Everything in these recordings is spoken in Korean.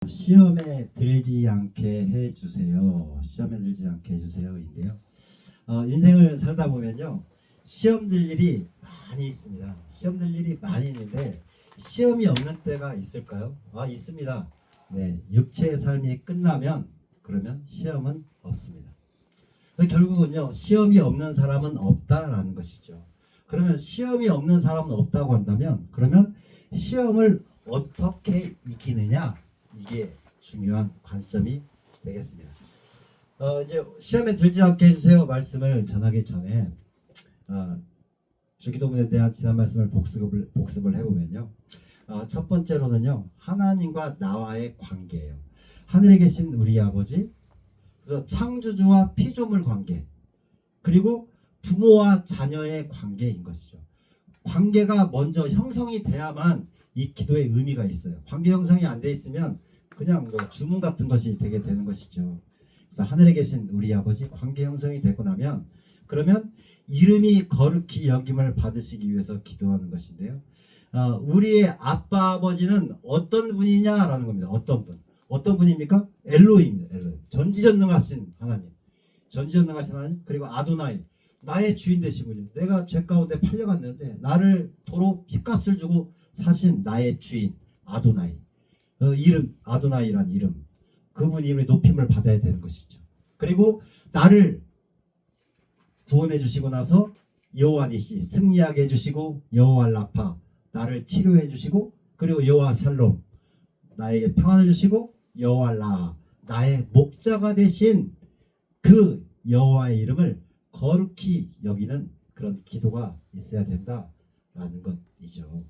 시험에 들지 않게 해주세요. 시험에 들지 않게 해주세요인데요. 인생을 살다 보면요, 시험 들 일이 많이 있습니다. 시험 들 일이 많이 있는데 시험이 없는 때가 있을까요? 있습니다. 네, 육체의 삶이 끝나면 그러면 시험은 없습니다. 결국은요, 시험이 없는 사람은 없다라는 것이죠. 그러면 시험이 없는 사람은 없다고 한다면 그러면 시험을 어떻게 이기느냐, 이게 중요한 관점이 되겠습니다. 이제 시험에 들지 않게 해주세요 말씀을 전하기 전에 주기도문에 대한 지난 말씀을 복습을 해보면요, 첫 번째로는요, 하나님과 나와의 관계예요. 하늘에 계신 우리 아버지, 그래서 창조주와 피조물 관계, 그리고 부모와 자녀의 관계인 것이죠. 관계가 먼저 형성이 돼야만 이 기도의 의미가 있어요. 관계 형성이 안 돼 있으면 그냥 뭐 주문 같은 것이 되게 되는 것이죠. 그래서 하늘에 계신 우리 아버지, 관계 형성이 되고 나면 그러면 이름이 거룩히 여김을 받으시기 위해서 기도하는 것인데요. 우리의 아빠 아버지는 어떤 분이냐라는 겁니다. 어떤 분입니까? 엘로힘입니다. 엘로힘. 전지전능하신 하나님. 전지전능하신 하나님. 그리고 아도나이. 나의 주인 되신 분이요. 내가 죄 가운데 팔려갔는데 나를 도로 핏값을 주고 사신 나의 주인 아도나이. 이름 아도나이란 이름. 그분 이름의 높임을 받아야 되는 것이죠. 그리고 나를 구원해 주시고 나서 여호와 니시 승리하게 해주시고, 여호와 라파 나를 치료해 주시고, 그리고 여호와 살롬 나에게 평안을 주시고, 여호와 라 나의 목자가 되신 그 여호와의 이름을 거룩히 여기는 그런 기도가 있어야 된다라는 것이죠.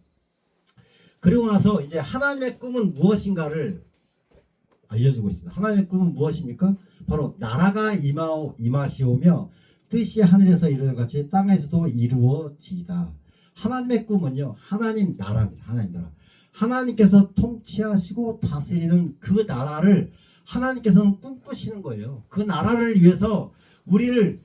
그리고 나서 이제 하나님의 꿈은 무엇인가를 알려주고 있습니다. 하나님의 꿈은 무엇입니까? 바로 나라가 임하시오며 뜻이 하늘에서 이루어진 같이 땅에서도 이루어지이다. 하나님의 꿈은요, 하나님 나라입니다. 하나님 나라. 하나님께서 통치하시고 다스리는 그 나라를 하나님께서는 꿈꾸시는 거예요. 그 나라를 위해서 우리를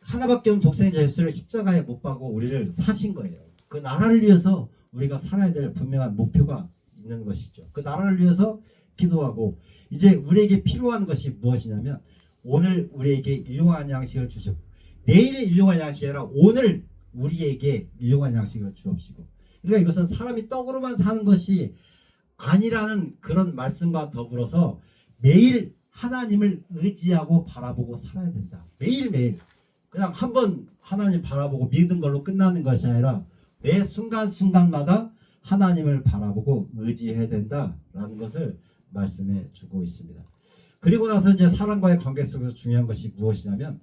하나밖에 없는 독생자 예수를 십자가에 못 박고 우리를 사신 거예요. 그 나라를 위해서 우리가 살아야 될 분명한 목표가 있는 것이죠. 그 나라를 위해서 기도하고, 이제 우리에게 필요한 것이 무엇이냐면 오늘 우리에게 일용할 양식을 주시고, 내일 일용할 양식이 아니라 오늘 우리에게 일용할 양식을 주옵시고. 그러니까 이것은 사람이 떡으로만 사는 것이 아니라는 그런 말씀과 더불어서 매일 하나님을 의지하고 바라보고 살아야 된다. 매일매일 그냥 한번 하나님 바라보고 믿은 걸로 끝나는 것이 아니라 매 순간순간마다 하나님을 바라보고 의지해야 된다라는 것을 말씀해 주고 있습니다. 그리고 나서 이제 사람과의 관계 속에서 중요한 것이 무엇이냐면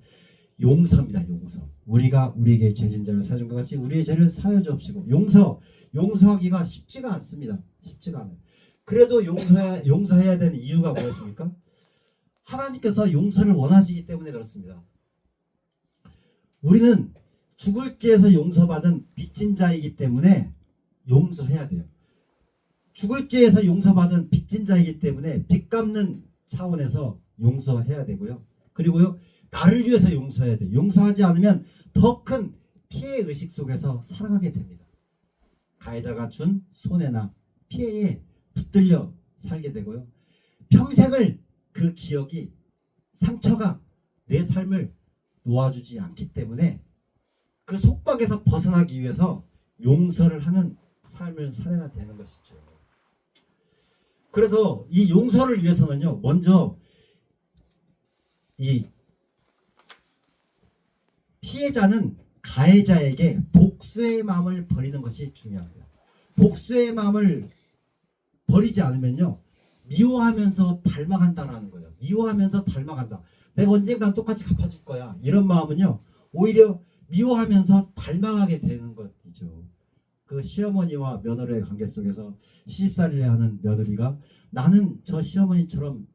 용서입니다. 용서. 우리가 우리에게 죄진 자를 사준 것 같이 우리의 죄를 사여 주옵시고. 용서하기가 쉽지가 않습니다. 쉽지가 않아요. 그래도 용서해야 되는 이유가 무엇입니까? 하나님께서 용서를 원하시기 때문에 그렇습니다. 우리는 죽을 죄에서 용서받은 빚진 자이기 때문에 용서해야 돼요. 죽을 죄에서 용서받은 빚진 자이기 때문에 빚 갚는 차원에서 용서해야 되고요. 그리고요, 나를 위해서 용서해야 돼요. 용서하지 않으면 더 큰 피해 의식 속에서 살아가게 됩니다. 가해자가 준 손해나 피해에 붙들려 살게 되고요. 평생을 그 기억이, 상처가 내 삶을 놓아주지 않기 때문에 그 속박에서 벗어나기 위해서 용서를 하는 삶을 살아야 되는 것이죠. 그래서 이 용서를 위해서는요, 먼저 이 피해자는 가해자에게 복수의 마음을 버리는 것이 중요합니다. 복수의 마음을 버리지 않으면요, 미워하면서 닮아간다라는 거예요. 미워하면서 닮아간다. 내가 언젠간 똑같이 갚아줄 거야. 이런 마음은요, 오히려 미워하면서 닮아가게 되는 것이죠. 그 시어머니와 며느리의 관계 속에서 시집살이를 하는 며느리가 나는 저 시어머니처럼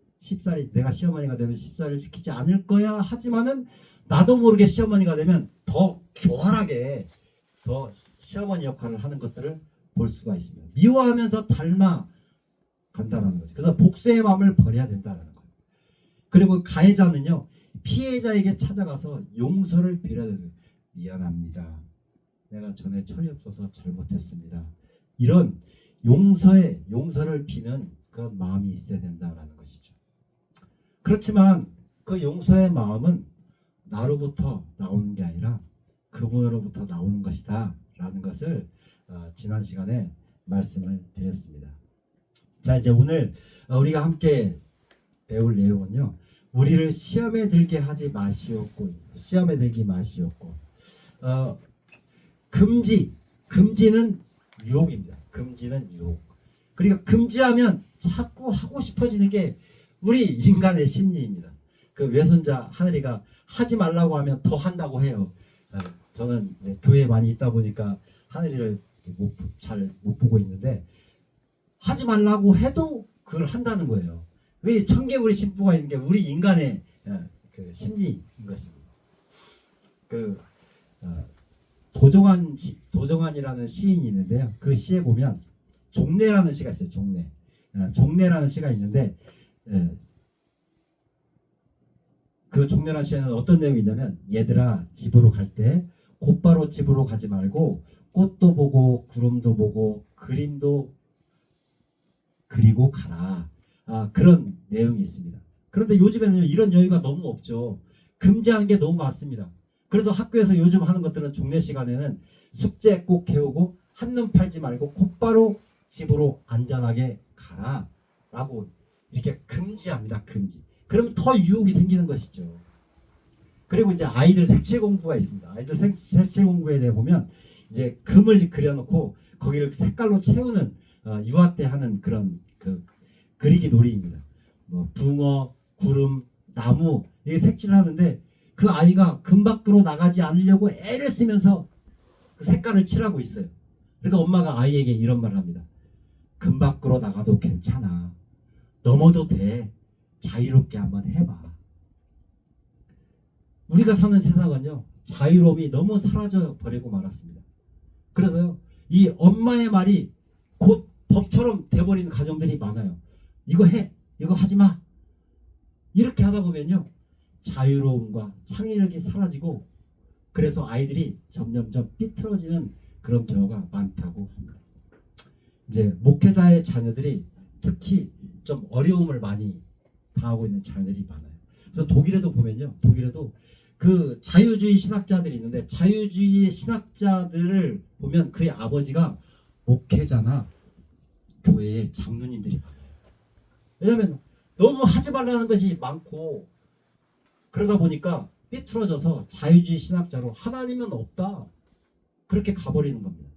내가 시어머니가 되면 시집살이를 시키지 않을 거야 하지만은 나도 모르게 시어머니가 되면 더 교활하게 더 시어머니 역할을 하는 것들을 볼 수가 있습니다. 미워하면서 닮아간다는 거죠. 그래서 복수의 마음을 버려야 된다는 거예요. 그리고 가해자는요, 피해자에게 찾아가서 용서를 빌어야 돼요. 미안합니다. 내가 전에 철이 없어서 잘못했습니다. 이런 용서를 비는 그런 마음이 있어야 된다라는 것이죠. 그렇지만 그 용서의 마음은 나로부터 나오는 게 아니라 그분으로부터 나오는 것이다 라는 것을 지난 시간에 말씀을 드렸습니다. 자, 이제 오늘 우리가 함께 배울 내용은요, 우리를 시험에 들게 하지 마시옵고, 시험에 들기 마시옵고, 금지는 유혹입니다. 금지는 유혹. 그러니까 금지하면 자꾸 하고 싶어지는 게 우리 인간의 심리입니다. 그 외손자 하늘이가 하지 말라고 하면 더 한다고 해요. 저는 이제 교회에 많이 있다 보니까 하늘이를 잘 못 보고 있는데, 하지 말라고 해도 그걸 한다는 거예요. 왜 청개구리 심보가 있는 게 우리 인간의 그 심리인 것입니다. 도정환이라는 시인이 있는데요. 그 시에 보면 종래라는 시가 있어요. 종래라는 시가 있는데, 그 종래라는 시에는 어떤 내용이 있냐면, 얘들아 집으로 갈 때 곧바로 집으로 가지 말고 꽃도 보고 구름도 보고 그림도 그리고 가라. 그런 내용이 있습니다. 그런데 요즘에는 이런 여유가 너무 없죠. 금지하는 게 너무 많습니다. 그래서 학교에서 요즘 하는 것들은 종례 시간에는 숙제 꼭 해오고 한눈 팔지 말고 곧바로 집으로 안전하게 가라 라고 이렇게 금지합니다. 금지. 그러면 더 유혹이 생기는 것이죠. 그리고 이제 아이들 색칠 공부가 있습니다. 아이들 색칠 공부에 대해 보면 이제 금을 그려놓고 거기를 색깔로 채우는 유아 때 하는 그런 그리기 놀이입니다. 뭐 붕어, 구름, 나무 이게 색칠을 하는데, 그 아이가 금 밖으로 나가지 않으려고 애를 쓰면서 그 색깔을 칠하고 있어요. 그러니까 엄마가 아이에게 이런 말을 합니다. 금 밖으로 나가도 괜찮아. 넘어도 돼. 자유롭게 한번 해봐. 우리가 사는 세상은요, 자유로움이 너무 사라져 버리고 말았습니다. 그래서요, 이 엄마의 말이 곧 법처럼 돼버리는 가정들이 많아요. 이거 해, 이거 하지 마. 이렇게 하다 보면요, 자유로움과 창의력이 사라지고, 그래서 아이들이 점점점 삐뚤어지는 그런 경우가 많다고 합니다. 이제 목회자의 자녀들이 특히 좀 어려움을 많이 당하고 있는 자녀들이 많아요. 그래서 독일에도 보면요, 독일에도 그 자유주의 신학자들이 있는데, 자유주의 신학자들을 보면 그의 아버지가 목회자나 교회의 장로님들이 많아요. 왜냐하면 너무 하지 말라는 것이 많고, 그러다 보니까 삐뚤어져서 자유주의 신학자로 하나님은 없다 그렇게 가버리는 겁니다.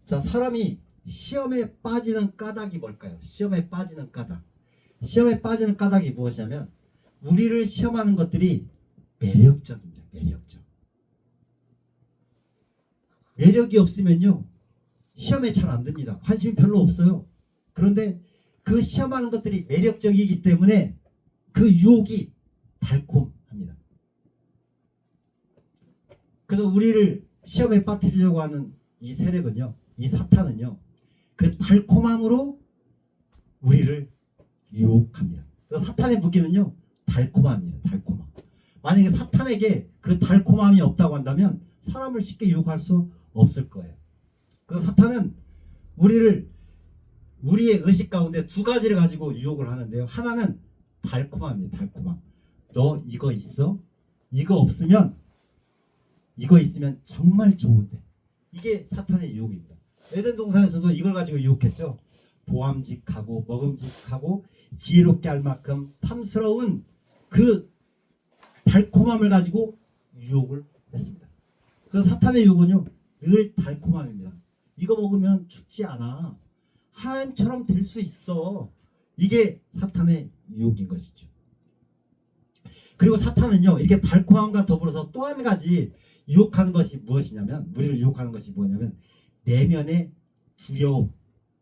자, 사람이 시험에 빠지는 까닭이 뭘까요? 시험에 빠지는 까닭. 시험에 빠지는 까닭이 무엇이냐면, 우리를 시험하는 것들이 매력적입니다. 매력적. 매력이 없으면요, 시험에 잘 안 듭니다. 관심이 별로 없어요. 그런데 그 시험하는 것들이 매력적이기 때문에 그 유혹이 달콤합니다. 그래서 우리를 시험에 빠뜨리려고 하는 이 세력은요, 이 사탄은요, 그 달콤함으로 우리를 유혹합니다. 그래서 사탄의 무기는요, 달콤함이에요. 달콤함. 만약에 사탄에게 그 달콤함이 없다고 한다면 사람을 쉽게 유혹할 수 없을 거예요. 그래서 사탄은 우리의 의식 가운데 두 가지를 가지고 유혹을 하는데요. 하나는 달콤함입니다. 달콤함. 너 이거 있어? 이거 있으면 정말 좋은데. 이게 사탄의 유혹입니다. 에덴 동산에서도 이걸 가지고 유혹했죠. 보암직하고 먹음직하고 지혜롭게 할 만큼 탐스러운 그 달콤함을 가지고 유혹을 했습니다. 그래서 사탄의 유혹은요, 늘 달콤함입니다. 이거 먹으면 죽지 않아. 하나님처럼 될 수 있어. 이게 사탄의 유혹인 것이죠. 그리고 사탄은요, 이렇게 달콤함과 더불어서 또 한 가지 유혹하는 것이 무엇이냐면, 우리를 유혹하는 것이 뭐냐면, 내면의 두려움,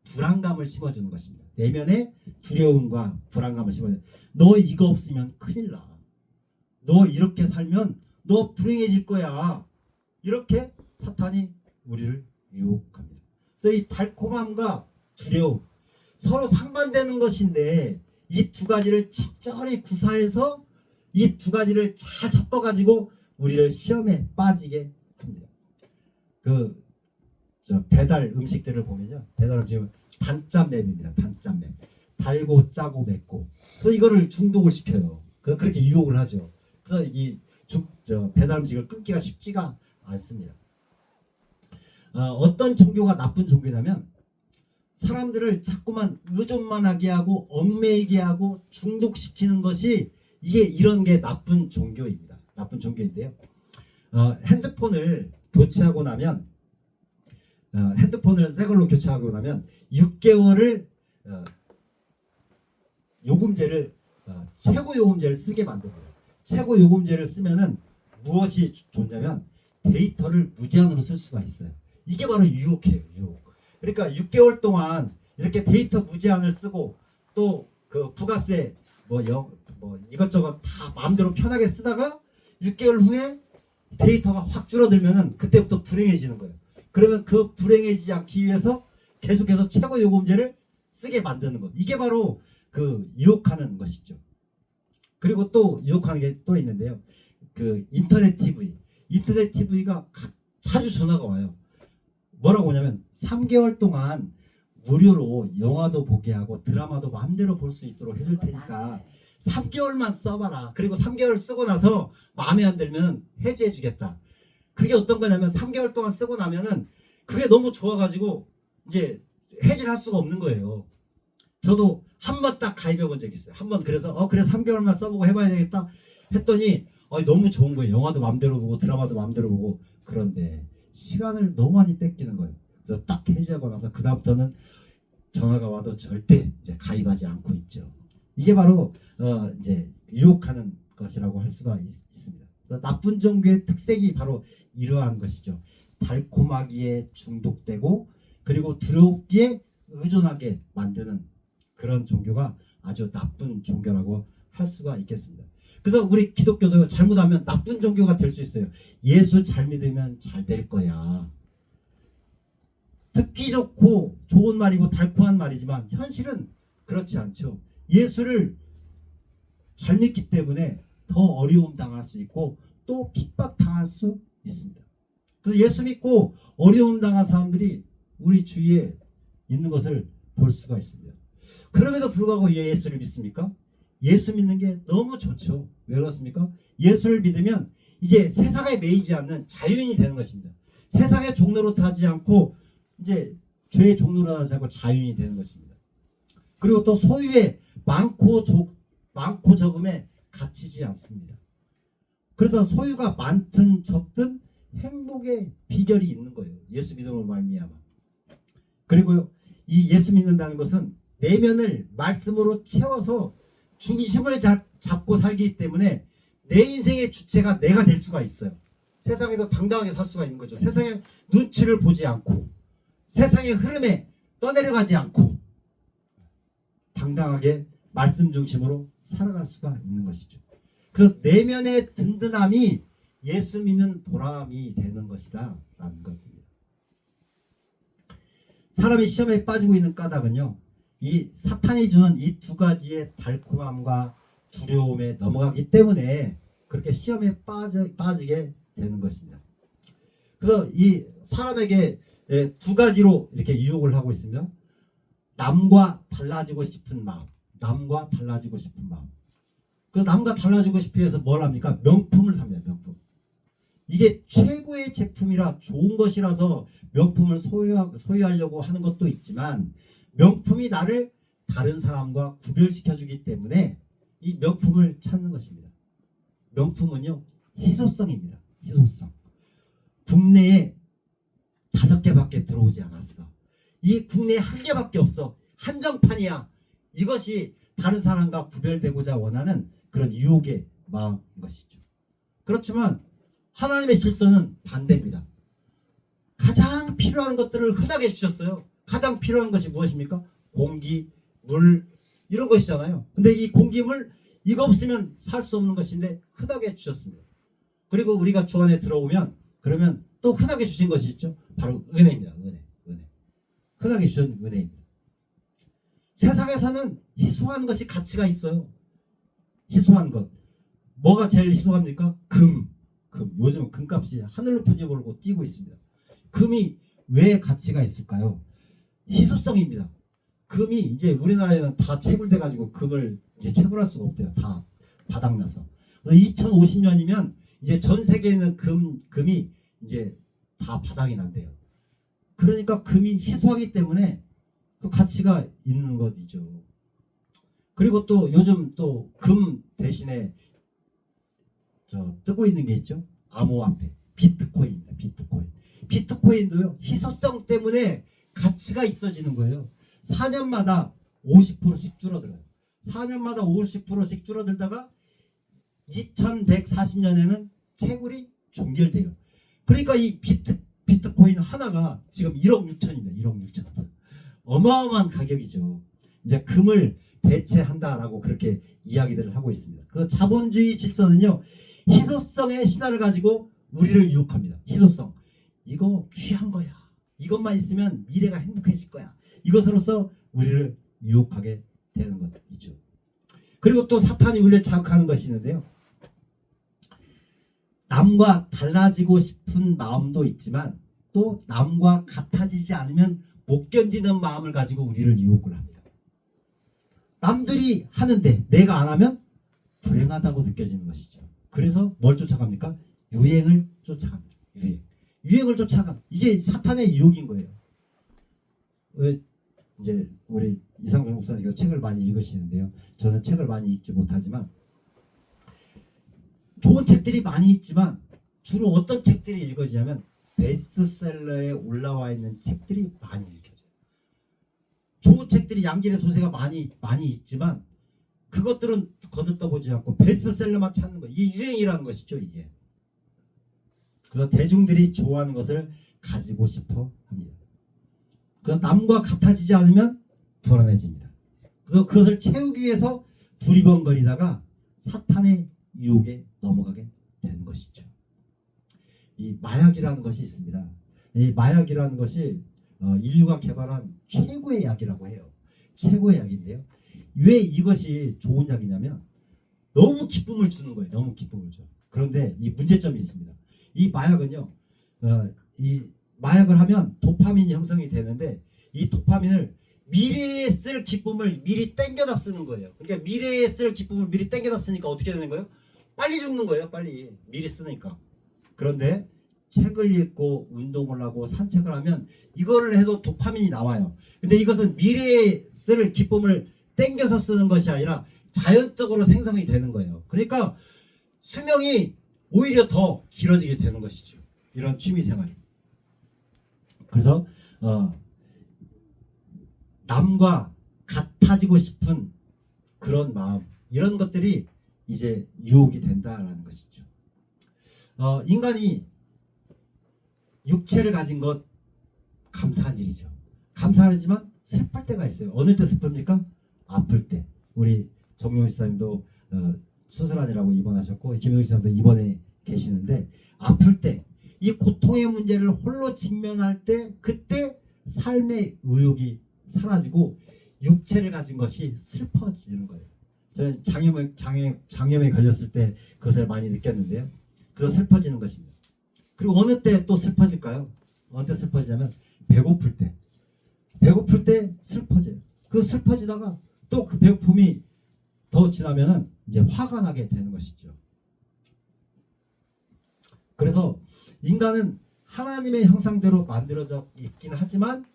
불안감을 심어주는 것입니다. 내면의 두려움과 불안감을 심어주는. 너 이거 없으면 큰일 나. 너 이렇게 살면 너 불행해질 거야. 이렇게 사탄이 우리를 유혹합니다. 그래서 이 달콤함과 두려움, 서로 상반되는 것인데, 이 두 가지를 적절히 구사해서 이 두 가지를 잘 섞어가지고 우리를 시험에 빠지게 합니다. 저 배달 음식들을 보면요. 배달 음식은 단짠 맵입니다. 단짠 맵. 달고 짜고 맵고. 그래서 이거를 중독을 시켜요. 그렇게 유혹을 하죠. 그래서 저 배달 음식을 끊기가 쉽지가 않습니다. 어떤 종교가 나쁜 종교냐면 사람들을 자꾸만 의존만 하게 하고 얽매이게 하고 중독시키는 것이 이런 게 나쁜 종교입니다. 나쁜 종교인데요. 핸드폰을 교체하고 나면 핸드폰을 새 걸로 교체하고 나면 6개월을 요금제를 최고 요금제를 쓰게 만듭니다. 최고 요금제를 쓰면은 무엇이 좋냐면 데이터를 무제한으로 쓸 수가 있어요. 이게 바로 유혹이에요. 유혹. 그러니까 6개월 동안 이렇게 데이터 무제한을 쓰고 또 그 부가세 뭐 이것저것 다 마음대로 편하게 쓰다가 6개월 후에 데이터가 확 줄어들면은 그때부터 불행해지는 거예요. 그러면 그 불행해지지 않기 위해서 계속해서 최고 요금제를 쓰게 만드는 것. 이게 바로 그 유혹하는 것이죠. 그리고 또 유혹하는 게 또 있는데요. 그 인터넷 TV가 자주 전화가 와요. 뭐라고 하냐면 3개월 동안 무료로 영화도 보게 하고 드라마도 마음대로 볼 수 있도록 해줄 테니까 3개월만 써봐라. 그리고 3개월 쓰고 나서 마음에 안 들면 해지해 주겠다. 그게 어떤 거냐면 3개월 동안 쓰고 나면은 그게 너무 좋아가지고 이제 해지를 할 수가 없는 거예요. 저도 한 번 딱 가입해 본 적이 있어요. 한 번 그래서 그래 3개월만 써보고 해봐야 되겠다 했더니 너무 좋은 거예요. 영화도 마음대로 보고 드라마도 마음대로 보고. 그런데 시간을 너무 많이 뺏기는 거예요. 그래서 딱 해지하고 나서 그다음부터는 전화가 와도 절대 이제 가입하지 않고 있죠. 이게 바로 이제 유혹하는 것이라고 할 수가 있습니다. 나쁜 종교의 특색이 바로 이러한 것이죠. 달콤하기에 중독되고 그리고 두렵기에 의존하게 만드는 그런 종교가 아주 나쁜 종교라고 할 수가 있겠습니다. 그래서 우리 기독교도 잘못하면 나쁜 종교가 될 수 있어요. 예수 잘 믿으면 잘 될 거야. 듣기 좋고 좋은 말이고 달콤한 말이지만 현실은 그렇지 않죠. 예수를 잘 믿기 때문에 더 어려움 당할 수 있고 또 핍박 당할 수 있습니다. 그래서 예수 믿고 어려움 당한 사람들이 우리 주위에 있는 것을 볼 수가 있습니다. 그럼에도 불구하고 왜 예수를 믿습니까? 예수 믿는 게 너무 좋죠. 왜 그렇습니까? 예수를 믿으면 이제 세상에 매이지 않는 자유인이 되는 것입니다. 세상의 종로로 타지 않고 이제 죄의 종로로 타지 않고 자유인이 되는 것입니다. 그리고 또 소유의 많고 적음에 갇히지 않습니다. 그래서 소유가 많든 적든 행복의 비결이 있는 거예요. 예수 믿음으로 말미암아. 그리고요, 이 예수 믿는다는 것은 내면을 말씀으로 채워서 중심을 잡고 살기 때문에 내 인생의 주체가 내가 될 수가 있어요. 세상에서 당당하게 살 수가 있는 거죠. 세상의 눈치를 보지 않고 세상의 흐름에 떠내려가지 않고 당당하게 말씀 중심으로 살아갈 수가 있는 것이죠. 그 내면의 든든함이 예수 믿는 보람이 되는 것이다 라는 것입니다. 사람이 시험에 빠지고 있는 까닭은요, 이 사탄이 주는 이 두 가지의 달콤함과 두려움에 넘어가기 때문에 그렇게 시험에 빠지게 되는 것입니다. 그래서 이 사람에게 두 가지로 이렇게 유혹을 하고 있습니다. 남과 달라지고 싶은 마음, 남과 달라지고 싶은 마음. 그 남과 달라지고 싶기 위해서 뭘 합니까? 명품을 삽니다. 명품. 이게 최고의 제품이라 좋은 것이라서 명품을 소유하려고 하는 것도 있지만 명품이 나를 다른 사람과 구별시켜주기 때문에 이 명품을 찾는 것입니다. 명품은요, 희소성입니다. 희소성. 국내에 5개밖에 들어오지 않았어. 이 국내에 1개밖에 없어. 한정판이야. 이것이 다른 사람과 구별되고자 원하는 그런 유혹의 마음인 것이죠. 그렇지만 하나님의 질서는 반대입니다. 가장 필요한 것들을 흔하게 주셨어요. 가장 필요한 것이 무엇입니까? 공기, 물 이런 것이잖아요. 근데 이 공기, 물 이거 없으면 살 수 없는 것인데 흔하게 주셨습니다. 그리고 우리가 주 안에 들어오면 그러면 또 흔하게 주신 것이 있죠. 바로 은혜입니다. 은혜. 흔하게 주신 은혜입니다. 세상에서는 희소한 것이 가치가 있어요. 희소한 것. 뭐가 제일 희소합니까? 금. 요즘 금값이 하늘로 푸지 모르고 뛰고 있습니다. 금이 왜 가치가 있을까요? 희소성입니다. 금이 이제 우리나라에는 다 채굴돼 가지고 금을 이제 채굴할 수가 없대요. 다 바닥나서. 그래서 2050년이면 이제 전 세계에 있는 금이 이제 다 바닥이 난대요. 그러니까 금이 희소하기 때문에 그 가치가 있는 것이죠. 그리고 또 요즘 또 금 대신에 뜨고 있는 게 있죠. 암호화폐, 비트코인입니다. 비트코인도요. 희소성 때문에 가치가 있어지는 거예요. 4년마다 50%씩 줄어들어요. 4년마다 50%씩 줄어들다가 2140년에는 채굴이 종결돼요. 그러니까 이 비트코인 하나가 지금 1억 6천입니다. 1억 6천. 어마어마한 가격이죠. 이제 금을 대체한다라고 그렇게 이야기들을 하고 있습니다. 그래서 자본주의 질서는요. 희소성의 신화를 가지고 우리를 유혹합니다. 희소성. 이거 귀한 거야. 이것만 있으면 미래가 행복해질 거야. 이것으로서 우리를 유혹하게 되는 것이죠. 그리고 또 사탄이 우리를 자극하는 것이 있는데요. 남과 달라지고 싶은 마음도 있지만 또 남과 같아지지 않으면 못 견디는 마음을 가지고 우리를 유혹을 합니다. 남들이 하는데 내가 안 하면 불행하다고 느껴지는 것이죠. 그래서 뭘 쫓아갑니까? 유행을 쫓아갑니다. 유행을 쫓아가. 이게 사탄의 유혹인 거예요. 왜 이제 우리 이상준 목사님께서 책을 많이 읽으시는데요. 저는 책을 많이 읽지 못하지만 좋은 책들이 많이 있지만 주로 어떤 책들이 읽어지냐면 베스트셀러에 올라와 있는 책들이 많이 읽혀져요. 좋은 책들이 양질의 소재가 많이 있지만 그것들은 거들떠보지 않고 베스트셀러만 찾는 거예요. 이게 유행이라는 것이죠. 이게. 그래서 대중들이 좋아하는 것을 가지고 싶어 합니다. 그래서 남과 같아지지 않으면 불안해집니다. 그래서 그것을 채우기 위해서 두리번거리다가 사탄의 유혹에 넘어가게 되는 것이죠. 이 마약이라는 것이 있습니다. 이 마약이라는 것이 인류가 개발한 최고의 약이라고 해요. 최고의 약인데요. 왜 이것이 좋은 약이냐면 너무 기쁨을 주는 거예요. 너무 기쁨을 줘. 그런데 이 문제점이 있습니다. 이 마약은요. 이 마약을 하면 도파민이 형성이 되는데 이 도파민을 미래에 쓸 기쁨을 미리 땡겨다 쓰는 거예요. 그러니까 미래에 쓸 기쁨을 미리 땡겨다 쓰니까 어떻게 되는 거예요? 빨리 죽는 거예요. 빨리. 미리 쓰니까. 그런데 책을 읽고 운동을 하고 산책을 하면 이거를 해도 도파민이 나와요. 근데 이것은 미래에 쓸 기쁨을 땡겨서 쓰는 것이 아니라 자연적으로 생성이 되는 거예요. 그러니까 수명이 오히려 더 길어지게 되는 것이죠. 이런 취미생활이. 그래서 남과 같아지고 싶은 그런 마음, 이런 것들이 이제 유혹이 된다라는 것이죠. 인간이 육체를 가진 것 감사한 일이죠. 감사하지만 슬플 때가 있어요. 어느 때 슬픕니까? 아플 때. 우리 정용희 목사님도 수술하느라고 입원하셨고 김용희 목사님도 입원해 계시는데 아플 때 이 고통의 문제를 홀로 직면할 때 그때 삶의 의욕이 사라지고 육체를 가진 것이 슬퍼지는 거예요. 저는 장염에 걸렸을 때 그것을 많이 느꼈는데요. 그래서 슬퍼지는 것입니다. 그리고 어느 때 또 슬퍼질까요? 어느 때 슬퍼지냐면 배고플 때. 배고플 때 슬퍼져요. 그 슬퍼지다가 또 그 배고픔이 더 지나면은 이제 화가 나게 되는 것이죠. 그래서 인간은 하나님의 형상대로 만들어져 있긴 하지만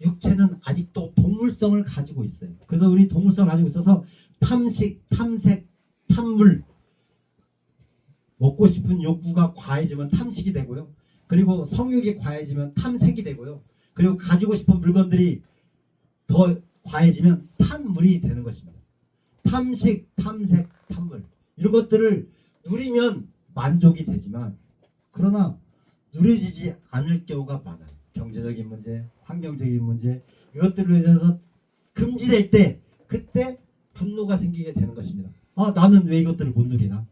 육체는 아직도 동물성을 가지고 있어요. 그래서 우리 동물성을 가지고 있어서 탐식, 탐색, 탐물, 먹고 싶은 욕구가 과해지면 탐식이 되고요. 그리고 성욕이 과해지면 탐색이 되고요. 그리고 가지고 싶은 물건들이 더 과해지면 탐물이 되는 것입니다. 탐식, 탐색, 탐물, 이런 것들을 누리면 만족이 되지만 그러나 누려지지 않을 경우가 많아요. 경제적인 문제, 환경적인 문제, 이것들로 인해서 금지될 때 그때 분노가 생기게 되는 것입니다. 나는 왜 이것들을 못 누리나?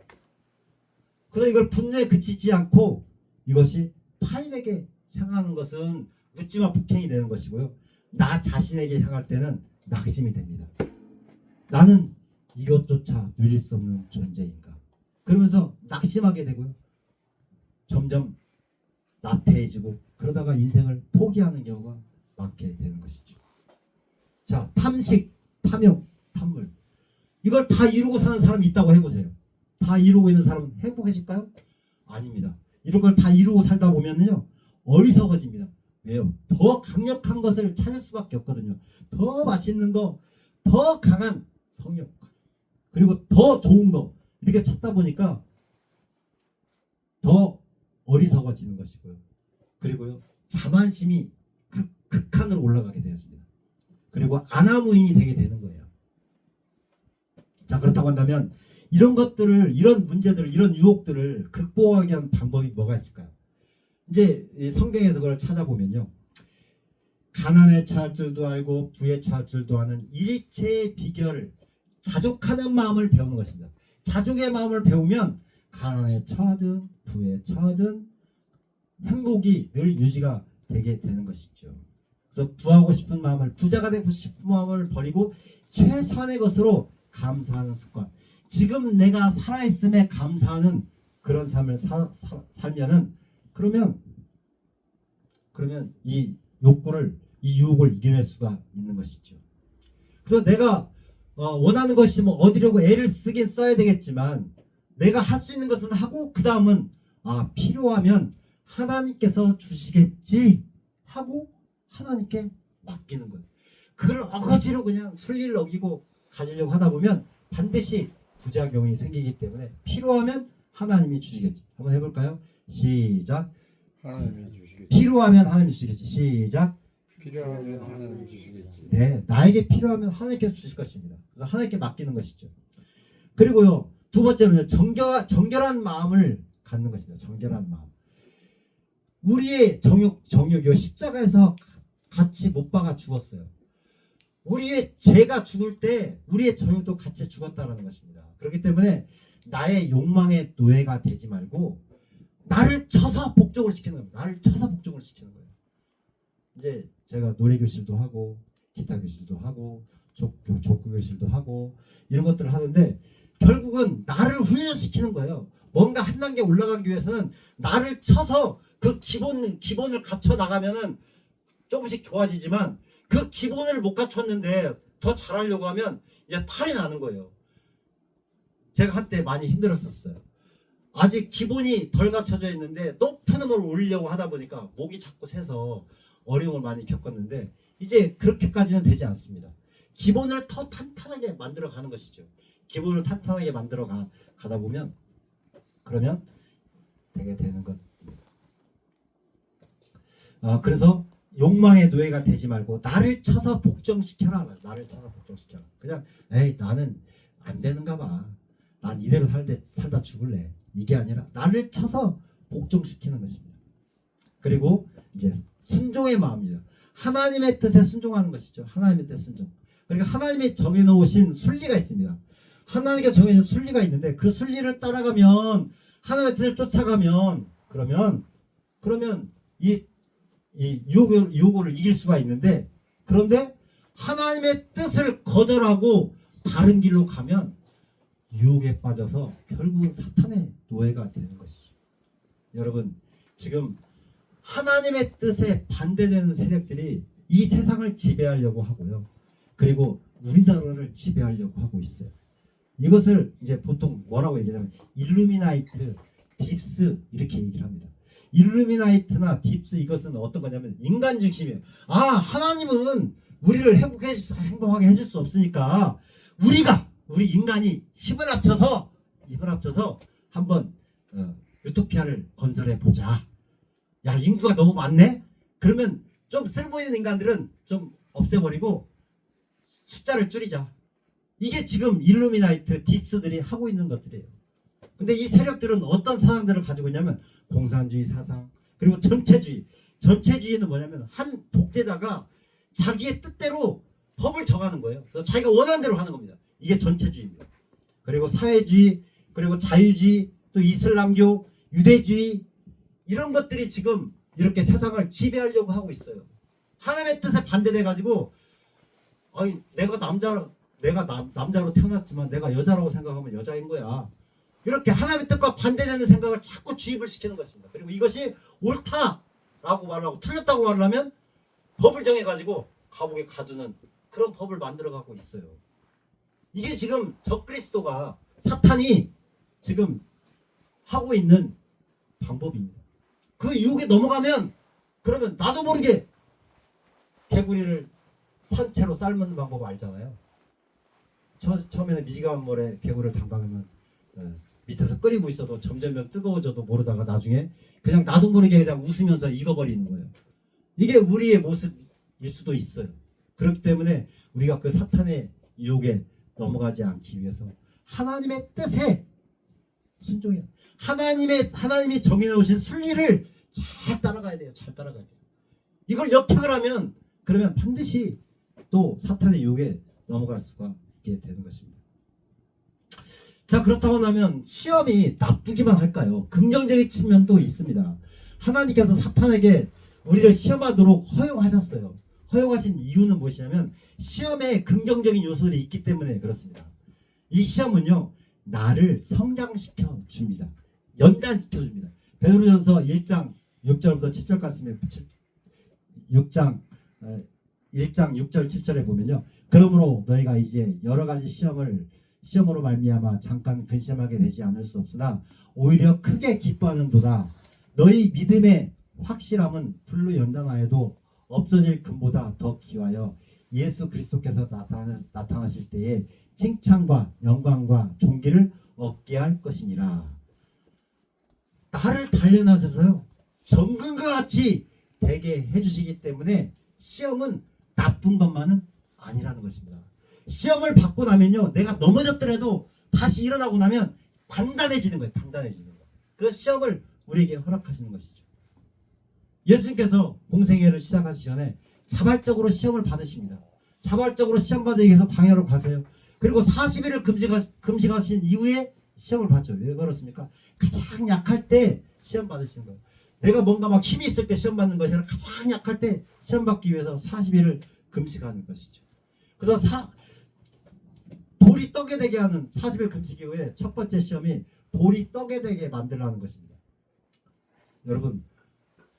그래서 이걸 분노에 그치지 않고 이것이 타인에게 향하는 것은 묻지마 폭행이 되는 것이고요. 나 자신에게 향할 때는 낙심이 됩니다. 나는 이것조차 누릴 수 없는 존재인가? 그러면서 낙심하게 되고요. 점점 나태해지고 그러다가 인생을 포기하는 경우가 많게 되는 것이죠. 자, 탐식, 탐욕, 탐물. 이걸 다 이루고 사는 사람이 있다고 해보세요. 다 이루고 있는 사람은 행복해질까요? 아닙니다. 이런 걸 다 이루고 살다 보면요, 어리석어집니다. 왜요? 더 강력한 것을 찾을 수밖에 없거든요. 더 맛있는 거, 더 강한 성욕, 그리고 더 좋은 거, 이렇게 찾다 보니까 더 어리석어지는 것이고요. 그리고요, 자만심이 극한으로 올라가게 되었습니다. 그리고 아나무인이 되게 되는 거예요. 자, 그렇다고 한다면 이런 것들을, 이런 문제들을, 이런 유혹들을 극복하기 위한 방법이 뭐가 있을까요? 이제 성경에서 그걸 찾아보면요, 가난에 처할 줄도 알고 부에 처할 줄도 아는 일체의 비결을, 자족하는 마음을 배우는 것입니다. 자족의 마음을 배우면 가난에 처하든 부에 처하든 행복이 늘 유지가 되게 되는 것이죠. 그래서 부하고 싶은 마음을, 부자가 되고 싶은 마음을 버리고 최선의 것으로 감사하는 습관. 지금 내가 살아있음에 감사하는 그런 삶을 살면은, 그러면 이 욕구를, 이 유혹을 이겨낼 수가 있는 것이죠. 그래서 내가 원하는 것이 뭐 얻으려고 애를 쓰긴 써야 되겠지만, 내가 할 수 있는 것은 하고, 그 다음은 필요하면 하나님께서 주시겠지 하고 하나님께 맡기는 거예요. 그걸 어거지로 그냥 순리를 어기고 가지려고 하다 보면 반드시 부작용이 생기기 때문에, 필요하면 하나님이 주시겠지. 한번 해볼까요? 시작. 하나님이 주시겠지. 필요하면 하나님이 주시겠지. 시작. 필요하면 하나님이 주시겠지. 네, 나에게 필요하면 하나님께서 주실 것입니다. 그래서 하나님께 맡기는 것이죠. 그리고요, 두 번째로는 정결한 마음을 갖는 것입니다. 정결한 마음. 우리의 정욕이요, 십자가에서 같이 못 박아 죽었어요. 우리의 죄가 죽을 때 우리의 정욕도 같이 죽었다는 것입니다. 그렇기 때문에 나의 욕망의 노예가 되지 말고 나를 쳐서 복종을 시키는 겁니다. 나를 쳐서 복종을 시키는 거예요. 이제 제가 노래교실도 하고 기타 교실도 하고 족구 교실도 하고 이런 것들을 하는데, 결국은 나를 훈련시키는 거예요. 뭔가 한 단계 올라가기 위해서는 나를 쳐서 그 기본을 갖춰 나가면은 조금씩 좋아지지만, 그 기본을 못 갖췄는데 더 잘하려고 하면 이제 탈이 나는 거예요. 제가 한때 많이 힘들었었어요. 아직 기본이 덜 갖춰져 있는데 높은 음을 올리려고 하다 보니까 목이 자꾸 새서 어려움을 많이 겪었는데, 이제 그렇게까지는 되지 않습니다. 기본을 더 탄탄하게 만들어 가는 것이죠. 기본을 탄탄하게 만들어 가다 보면, 그러면 되게 되는 것. 그래서 욕망의 노예가 되지 말고 나를 쳐서 복종시켜라. 나를 쳐서 복종시켜라. 그냥 에이, 나는 안 되는가 봐, 난 이대로 살다 죽을래, 이게 아니라 나를 쳐서 복종시키는 것입니다. 그리고 이제 순종의 마음이죠. 하나님의 뜻에 순종하는 것이죠. 하나님의 뜻 순종. 그러니까 하나님이 정해놓으신 순리가 있습니다. 하나님께 정해진 순리가 있는데, 그 순리를 따라가면, 하나님의 뜻을 쫓아가면, 그러면 이 유혹을 이길 수가 있는데, 그런데 하나님의 뜻을 거절하고 다른 길로 가면 유혹에 빠져서 결국은 사탄의 노예가 되는 것이죠. 여러분, 지금 하나님의 뜻에 반대되는 세력들이 이 세상을 지배하려고 하고요, 그리고 우리나라를 지배하려고 하고 있어요. 이것을 이제 보통 뭐라고 얘기하냐면 일루미나이트, 딥스 이렇게 얘기를 합니다. 일루미나이트나 딥스, 이것은 어떤 거냐면 인간 중심이에요. 하나님은 우리를 행복하게 해줄 수 없으니까 우리 인간이 힘을 합쳐서 한번 유토피아를 건설해 보자. 야, 인구가 너무 많네? 그러면 좀 쓸모 있는 인간들은 좀 없애버리고 숫자를 줄이자. 이게 지금 일루미나이트, 딥스들이 하고 있는 것들이에요. 근데 이 세력들은 어떤 사상들을 가지고 있냐면 공산주의 사상, 그리고 전체주의. 전체주의는 뭐냐면 한 독재자가 자기의 뜻대로 법을 정하는 거예요. 그래서 자기가 원하는 대로 하는 겁니다. 이게 전체주의입니다. 그리고 사회주의, 그리고 자유주의, 또 이슬람교, 유대주의, 이런 것들이 지금 이렇게 세상을 지배하려고 하고 있어요. 하나님의 뜻에 반대돼 가지고, 내가 남자로 태어났지만 내가 여자라고 생각하면 여자인 거야. 이렇게 하나님의 뜻과 반대되는 생각을 자꾸 주입을 시키는 것입니다. 그리고 이것이 옳다, 라고 말하고 틀렸다고 말하면 법을 정해가지고 감옥에 가두는 그런 법을 만들어가고 있어요. 이게 지금 적그리스도가 사탄이 지금 하고 있는 방법입니다. 그 유혹에 넘어가면 그러면 나도 모르게 개구리를 산채로 삶는 방법 알잖아요. 처음에는 미지근한 물에 개구리를 담가면 밑에서 끓이고 있어도 점점 뜨거워져도 모르다가 나중에 그냥 나도 모르게 그냥 웃으면서 익어버리는 거예요. 이게 우리의 모습일 수도 있어요. 그렇기 때문에 우리가 그 사탄의 유혹에 넘어가지 않기 위해서 하나님의 뜻에 순종해요. 하나님이 정해놓으신 순리를 잘 따라가야 돼요. 잘 따라가야 돼요. 이걸 역행을 하면 그러면 반드시 또 사탄의 유혹에 넘어갈 수가 있게 되는 것입니다. 자, 그렇다고 하면 시험이 나쁘기만 할까요? 긍정적인 측면도 있습니다. 하나님께서 사탄에게 우리를 시험하도록 허용하셨어요. 허용하신 이유는 무엇이냐면 시험에 긍정적인 요소들이 있기 때문에 그렇습니다. 이 시험은요, 나를 성장시켜 줍니다. 연단시켜 줍니다. 베드로전서 1장 6절부터 7절까지 1장 6절 7절에 보면요. 그러므로 너희가 이제 여러 가지 시험으로 말미암아 잠깐 근심하게 되지 않을 수 없으나 오히려 크게 기뻐하는도다. 너희 믿음의 확실함은 불로 연단하여도 없어질 금보다 더 귀하여 예수 그리스도께서 나타나실 때에 칭찬과 영광과 존귀를 얻게 할 것이니라. 나를 단련하셔서요 정금과 같이 되게 해주시기 때문에 시험은 나쁜 것만은 아니라는 것입니다. 시험을 받고 나면요, 내가 넘어졌더라도 다시 일어나고 나면 단단해지는 거예요. 단단해지는 거. 그 시험을 우리에게 허락하시는 것이죠. 예수님께서 공생애를 시작하시기 전에 자발적으로 시험을 받으십니다. 자발적으로 시험 받기 위해서 광야로 가세요. 그리고 40일을 금식하신 이후에 시험을 받죠. 왜 그렇습니까? 가장 약할 때 시험 받으시는 거예요. 내가 뭔가 막 힘이 있을 때 시험 받는 것이 아니라 가장 약할 때 시험 받기 위해서 40일을 금식하는 것이죠. 그래서 돌이 떡에 되게 하는 40일 금식 이후에 첫 번째 시험이 돌이 떡에 되게 만들라는 것입니다. 여러분,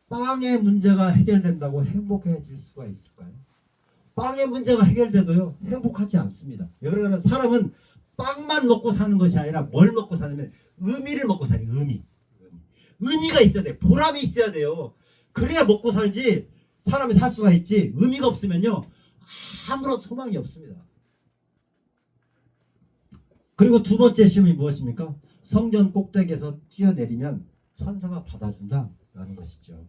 빵의 문제가 해결된다고 행복해질 수가 있을까요? 빵의 문제가 해결돼도요 행복하지 않습니다. 왜 그러냐면 사람은 빵만 먹고 사는 것이 아니라 뭘 먹고 사냐면 의미를 먹고 살아요. 의미가 있어야 돼. 보람이 있어야 돼요. 그래야 먹고 살지 사람이 살 수가 있지. 의미가 없으면요 아무런 소망이 없습니다. 그리고 두 번째 시험이 무엇입니까? 성전 꼭대기에서 뛰어내리면 천사가 받아준다라는 것이죠.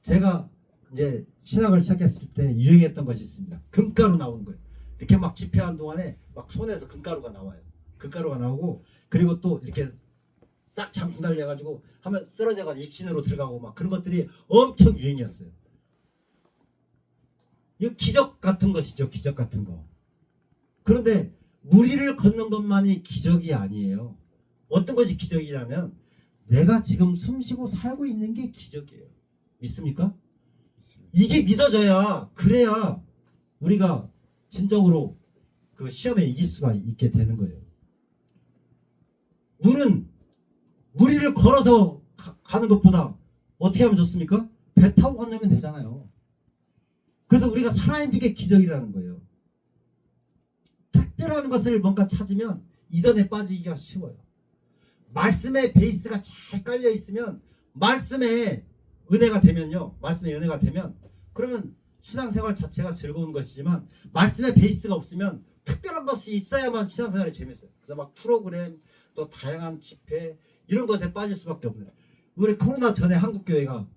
제가 이제 신학을 시작했을 때 유행했던 것이 있습니다. 금가루 나오는 거예요. 이렇게 막 집회하는 동안에 막 손에서 금가루가 나와요. 금가루가 나오고 그리고 또 이렇게 딱 장풍 달려가지고 하면 쓰러져가지고 입신으로 들어가고 막 그런 것들이 엄청 유행이었어요. 이거 기적 같은 것이죠. 기적 같은 거. 그런데 무리를 걷는 것만이 기적이 아니에요. 어떤 것이 기적이냐면 내가 지금 숨쉬고 살고 있는 게 기적이에요. 믿습니까? 이게 믿어져야 그래야 우리가 진정으로 그 시험에 이길 수가 있게 되는 거예요. 물은 무리를 걸어서 가는 것보다 어떻게 하면 좋습니까? 배 타고 건너면 되잖아요. 그래서 우리가 살아있는 게 기적이라는 거예요. 특별한 것을 뭔가 찾으면 이전에 빠지기가 쉬워요. 말씀의 베이스가 잘 깔려 있으면 말씀의 은혜가 되면요. 말씀의 은혜가 되면 그러면 신앙생활 자체가 즐거운 것이지만 말씀의 베이스가 없으면 특별한 것이 있어야만 신앙생활이 재밌어요. 그래서 막 프로그램 또 다양한 집회 이런 것에 빠질 수밖에 없네요. 우리 코로나 전에 한국교회가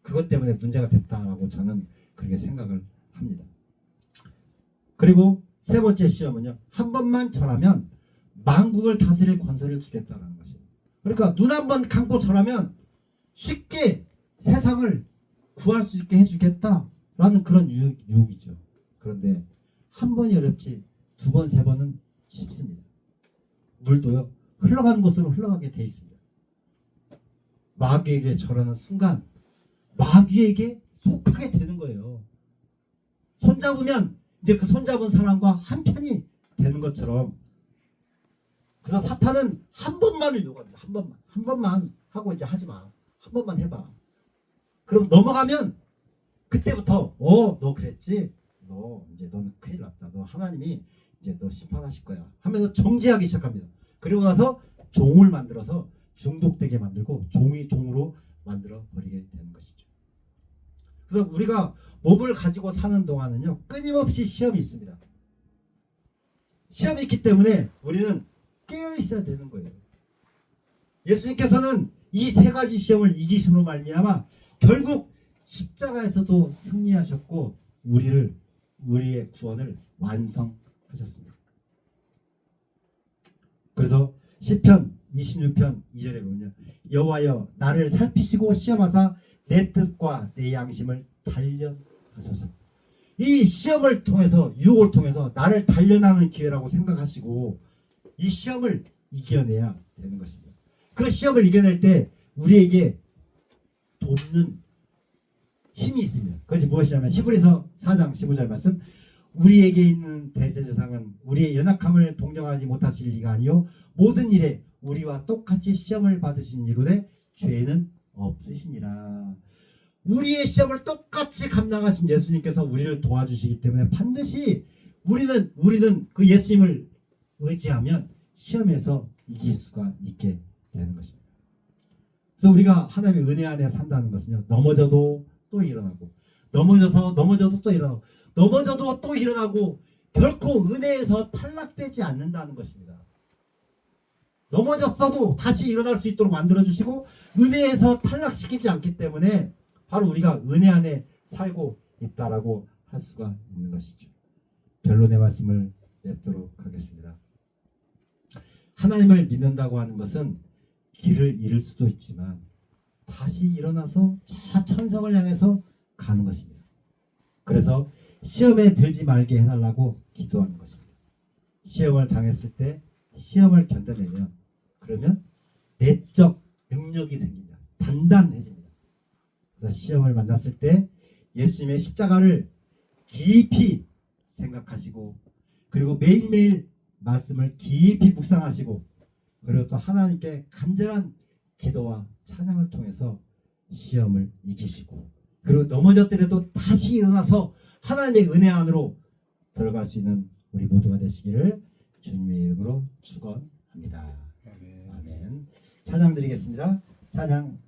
그것 때문에 문제가 됐다고 저는 그렇게 생각을 합니다. 그리고 세 번째 시험은요. 한 번만 절하면 만국을 다스릴 권세를 주겠다는 것입니다. 그러니까 눈 한 번 감고 절하면 쉽게 세상을 구할 수 있게 해주겠다라는 그런 유혹이죠. 그런데 한 번이 어렵지 두 번, 세 번은 쉽습니다. 물도요. 흘러가는 곳으로 흘러가게 돼 있습니다. 마귀에게 절하는 순간 마귀에게 속하게 되는 거예요. 손잡으면 이제 그 손잡은 사람과 한편이 되는 것처럼 그래서 사탄은 한 번만을 요구합니다. 한 번만 하고 이제 하지 마. 한 번만 해봐. 그럼 넘어가면 그때부터 너 그랬지? 너 이제 너는 큰일 났다. 너 하나님이 이제 너 심판하실 거야 하면서 정죄하기 시작합니다. 그리고 나서 종을 만들어서 중독되게 만들고 종으로 만들어 버리게 되는 것이죠. 그래서 우리가 몸을 가지고 사는 동안은요 끊임없이 시험이 있습니다. 시험이 있기 때문에 우리는 깨어 있어야 되는 거예요. 예수님께서는 이 세 가지 시험을 이기심으로 말미암아 결국 십자가에서도 승리하셨고 우리의 구원을 완성하셨습니다. 그래서 시편 26편 2절에 보면요, 여호와여 나를 살피시고 시험하사 내 뜻과 내 양심을 단련하소서. 이 시험을 통해서 유혹을 통해서 나를 단련하는 기회라고 생각하시고 이 시험을 이겨내야 되는 것입니다. 그 시험을 이겨낼 때 우리에게 돕는 힘이 있습니다. 그것이 무엇이냐면 히브리서 4장 15절 말씀, 우리에게 있는 대제사장은 우리의 연약함을 동정하지 못하실 리가 아니요 모든 일에 우리와 똑같이 시험을 받으신 이로되 죄는 없으시니라. 우리의 시험을 똑같이 감당하신 예수님께서 우리를 도와주시기 때문에 반드시 우리는 그 예수님을 의지하면 시험에서 이길 수가 있게 되는 것입니다. 그래서 우리가 하나님의 은혜 안에 산다는 것은요, 넘어져도 또 일어나고, 넘어져도 또 일어나고, 넘어져도 또 일어나고, 결코 은혜에서 탈락되지 않는다는 것입니다. 넘어졌어도 다시 일어날 수 있도록 만들어주시고 은혜에서 탈락시키지 않기 때문에 바로 우리가 은혜 안에 살고 있다라고 할 수가 있는 것이죠. 결론의 말씀을 맺도록 하겠습니다. 하나님을 믿는다고 하는 것은 길을 잃을 수도 있지만 다시 일어나서 저 천성을 향해서 가는 것입니다. 그래서 시험에 들지 말게 해달라고 기도하는 것입니다. 시험을 당했을 때 시험을 견뎌내면 그러면 내적 능력이 생깁니다. 단단해집니다. 그래서 시험을 만났을 때 예수님의 십자가를 깊이 생각하시고 그리고 매일매일 말씀을 깊이 묵상하시고 그리고 또 하나님께 간절한 기도와 찬양을 통해서 시험을 이기시고 그리고 넘어졌더라도 다시 일어나서 하나님의 은혜 안으로 들어갈 수 있는 우리 모두가 되시기를 주님의 이름으로 축원합니다. 아멘. 찬양 드리겠습니다. 찬양